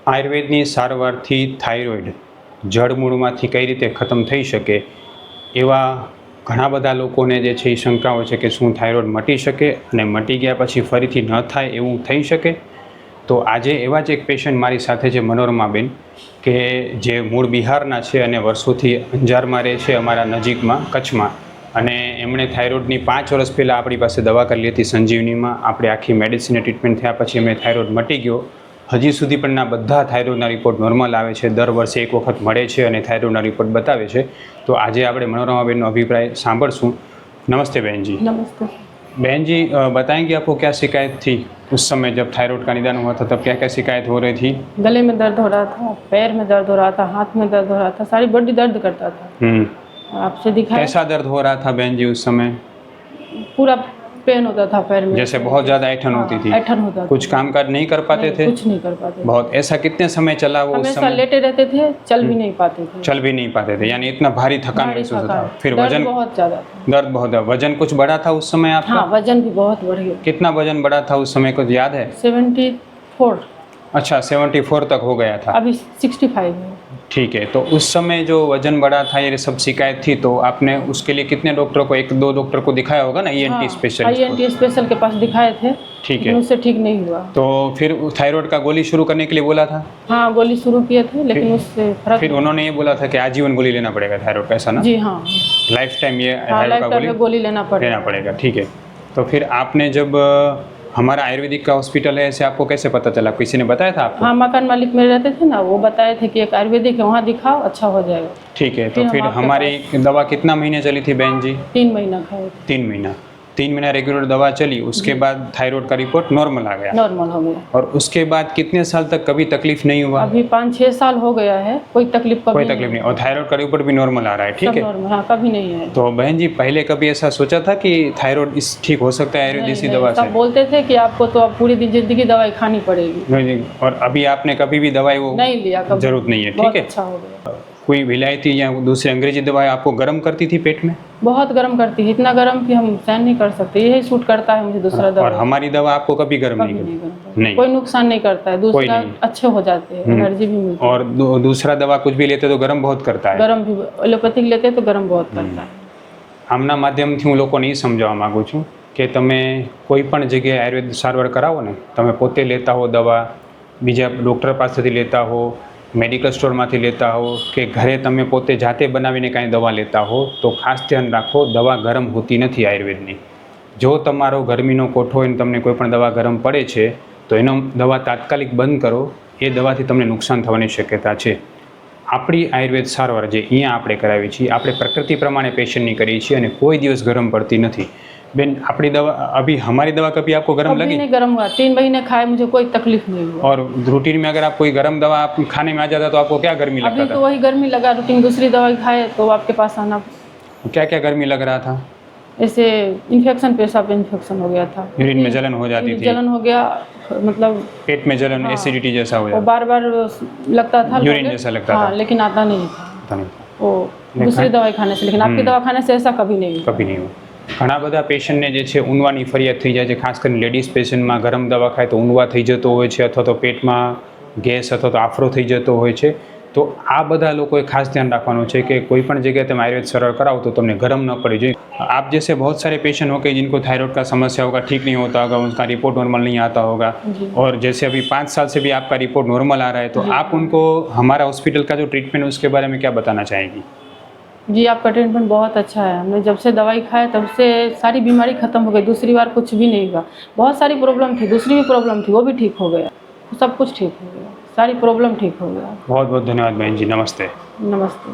આયુર્વેદની સારવારથી thyroid જળમૂળમાંથી કઈ રીતે ખતમ થઈ શકે એવા ઘણા બધા લોકોને જે છે એ શંકાઓ છે કે શું થાઇરોઇડ મટી શકે અને મટી ગયા પછી ફરીથી ન થાય એવું થઈ શકે। તો આજે એવા જ એક પેશન્ટ મારી સાથે છે મનોરમાબેન કે જે મૂળ બિહારના છે અને વર્ષોથી અંજારમાં રહે છે અમારા નજીકમાં કચ્છમાં અને એમણે થાઇરોઇડની 5 વર્ષ પહેલાં આપણી પાસે દવા કરી હતી સંજીવનીમાં। આપણે આખી મેડિસિન ટ્રીટમેન્ટ થયા પછી એમને થાઇરોઇડ મટી ગયો। હજી સુધી પણ બધા થાઇરોઇડના રિપોર્ટ નોર્મલ આવે છે, દર વર્ષે એક વખત મળે છે અને થાઇરોઇડના રિपोर्ट बतावे છે। तो आज આપણે मनोरमाबेन अभिप्राय સાંભળશું। नमस्ते बहन जी। नमस्ते बहन जी, बताएंगे आपको क्या शिकायत थी उस समय जब थायराइड का निदान हुआ था, तब क्या क्या शिकायत हो रही थी? गले में दर्द हो रहा था, पैर में दर्द हो रहा था, हाथ में दर्द हो रहा था, सारी बॉडी दर्द करता था। आपसे दिखाया कैसा दर्द हो रहा था बहन जी उस समय? पूरा पेन होता था पैर में, जैसे बहुत ज्यादा ऐठन होती थी? ऐठन होता था। कुछ काम काज नहीं कर पाते थे? कुछ नहीं कर पाते। बहुत। ऐसा कितने समय चला वो? उस हमेशा समय लेटे रहते थे, चल भी नहीं पाते थे। चल भी नहीं पाते थे, यानी इतना भारी थकान महसूस होता था। फिर दर्द वजन बहुत ज्यादा था। दर्द बहुत था। वजन कुछ बढ़ा था उस समय आपका? हाँ, वजन भी बहुत बढ़ गया। कितना वजन बढ़ा था उस समय, कुछ याद है? 74। अच्छा, 74 तक हो गया था। अभी 65 है। ठीक है। तो उस समय जो वजन बढ़ा था, ये सब शिकायत थी, तो आपने उसके लिए कितने डॉक्टर को, 1-2 डॉक्टर को दिखाया होगा ना, ईएनटी स्पेशलिस्ट? ईएनटी स्पेशल के पास दिखाए थे, ठीक है। उससे ठीक नहीं हुआ। तो फिर थायराइड का गोली शुरू करने के लिए बोला था? हाँ, गोली शुरू किए थे, लेकिन उससे फर्क फिर उन्होंने ये बोला था कि आजीवन गोली लेना पड़ेगा थायराइड का, ऐसा ना? जी हाँ, लाइफ टाइम ये हाँ, थायराइड लाइफ का टाइम में गोली लेना पड़ेगा। ठीक है। तो फिर आपने जब हमारा आयुर्वेदिक का हॉस्पिटल है, ऐसे आपको कैसे पता चला? किसी ने बताया था आपको? हाँ, मकान मालिक में रहते थे ना, वो बताए थे कि एक आयुर्वेदिक है, वहाँ दिखाओ, अच्छा हो जाएगा। ठीक है। तो फिर हमारी दवा कितना महीने चली थी बहन जी? 3 महीना खाए थे। 3 महीना रेगुलर दवा चली, उसके बाद थायराइड का रिपोर्ट नॉर्मल आ गया। नॉर्मल हो गया। और उसके बाद कितने साल तक कभी तकलीफ नहीं हुआ? अभी 5-6 साल हो गया है, कोई तकलीफ नहीं। और थायराइड का रिपोर्ट भी नॉर्मल आ रहा है? ठीक है। हाँ, कभी नहीं है। तो बहन जी, पहले कभी ऐसा सोचा था कि थायराइड इस ठीक हो सकता है आयुर्वेदिक दवा से? सब बोलते थे कि आपको तो अब पूरी जिंदगी दवाई खानी पड़ेगी। और अभी आपने कभी भी दवाई वो नहीं लिया, कभी जरूरत नहीं है? ठीक बहुत है। अच्छा हो गया। कोई विलायती या दूसरी अंग्रेजी दवाई आपको गर्म करती थी पेट में? बहुत गर्म करती है, इतना गर्म कि हम सहन नहीं कर सकते। यही सूट करता है मुझे, दूसरा दवा। और हमारी दवा आपको कभी गर्म कभी नहीं नहीं करती? नहीं, कोई नुकसान नहीं करता है। दूसरा अच्छे हो जाते हैं, एनर्जी भी मिलती है। और दूसरा दवा कुछ भी लेते तो गर्म बहुत करता है? गरम भी, एलोपैथिक लेते तो गरम बहुत करता है। આમના માધ્યમથી હું લોકોને એ સમજાવવા માગું છું કે તમે કોઈ પણ જગ્યાએ આયુર્વેદ સારવાર કરાવો ને, તમે પોતે લેતા હો દવા, બીજા ડૉક્ટર પાસેથી લેતા હો, મેડિકલ સ્ટોરમાંથી લેતા હો કે ઘરે તમે પોતે જાતે બનાવીને કાંઈ દવા લેતા હો, તો ખાસ ધ્યાન રાખો, દવા ગરમ હોતી નથી આયુર્વેદની। જો તમારો ગરમીનો કોઠો હોય ને તમને કોઈ પણ દવા ગરમ પડે છે તો એનો દવા તાત્કાલિક બંધ કરો, એ દવાથી તમને નુકસાન થવાની શક્યતા છે। આપણી આયુર્વેદ સારવાર જે અહીંયા આપણે કરાવી છીએ, આપણે પ્રકૃતિ પ્રમાણે પેશન્ટની કરીએ છીએ અને કોઈ દિવસ ગરમ પડતી નથી। बेन, अपनी दवा, अभी हमारी दवा कभी आपको गर्म लगी? नहीं, गर्म हुआ। 3 महीने खाए, मुझे कोई तकलीफ नहीं हुआ। और रूटीन में अगर आप कोई गर्म दवा आप खाने में आ जाता तो आपको क्या गर्मी लगता था? अभी तो वही गर्मी लगा, रूटीन दूसरी दवाई खाए तो आपके पास आना। क्या क्या गर्मी लग रहा था? ऐसे इन्फेक्शन, पेशाब इन्फेक्शन हो गया था, यूरिन में जलन हो जाती थी? जलन हो गया, मतलब पेट में जलन, एसिडिटी जैसा हो जाता? बार बार लगता था, यूरिन जैसा लगता था, लेकिन आता नहीं था वो दूसरी दवाई खाने से। लेकिन आपकी दवा खाने से ऐसा कभी नहीं हुआ। ઘણા બધા પેશન્ટને જે છે ઊંધવાની ફરિયાદ થઈ જાય છે, ખાસ કરીને લેડીઝ પેશન્ટમાં ગરમ દવા ખાય તો ઊંધવા થઈ જતો હોય છે, અથવા તો પેટમાં ગેસ અથવા તો આફરો થઈ જતો હોય છે। તો આ બધા લોકોએ ખાસ ध्यान રાખવાનું છે કે કોઈ પણ જગ્યાએ તમે આયુર્વેદ સારવાર કરાવો તો તમને ગરમ ન પડી જોઈએ। आप जैसे बहुत सारे पेशेंट हो गए जिनको थायराइड का समस्या होगा, ठीक नहीं होता होगा, उनका रिपोर्ट नॉर्मल नहीं आता होगा, और जैसे अभी 5 साल से भी आपका रिपोर्ट नॉर्मल आ रहा है, तो आप उनको हमारा हॉस्पिटल का जो ट्रीटमेंट है उसके बारे में क्या बताना चाहेंगी? जी, आपका ट्रीटमेंट बहुत अच्छा है। हमने जब से दवाई खाया तब से सारी बीमारी खत्म हो गई, दूसरी बार कुछ भी नहीं हुआ। बहुत सारी प्रॉब्लम थी, दूसरी भी प्रॉब्लम थी, वो भी ठीक हो गया, सब कुछ ठीक हो गया, सारी प्रॉब्लम ठीक हो गया। बहुत बहुत धन्यवाद बहन जी। नमस्ते। नमस्ते।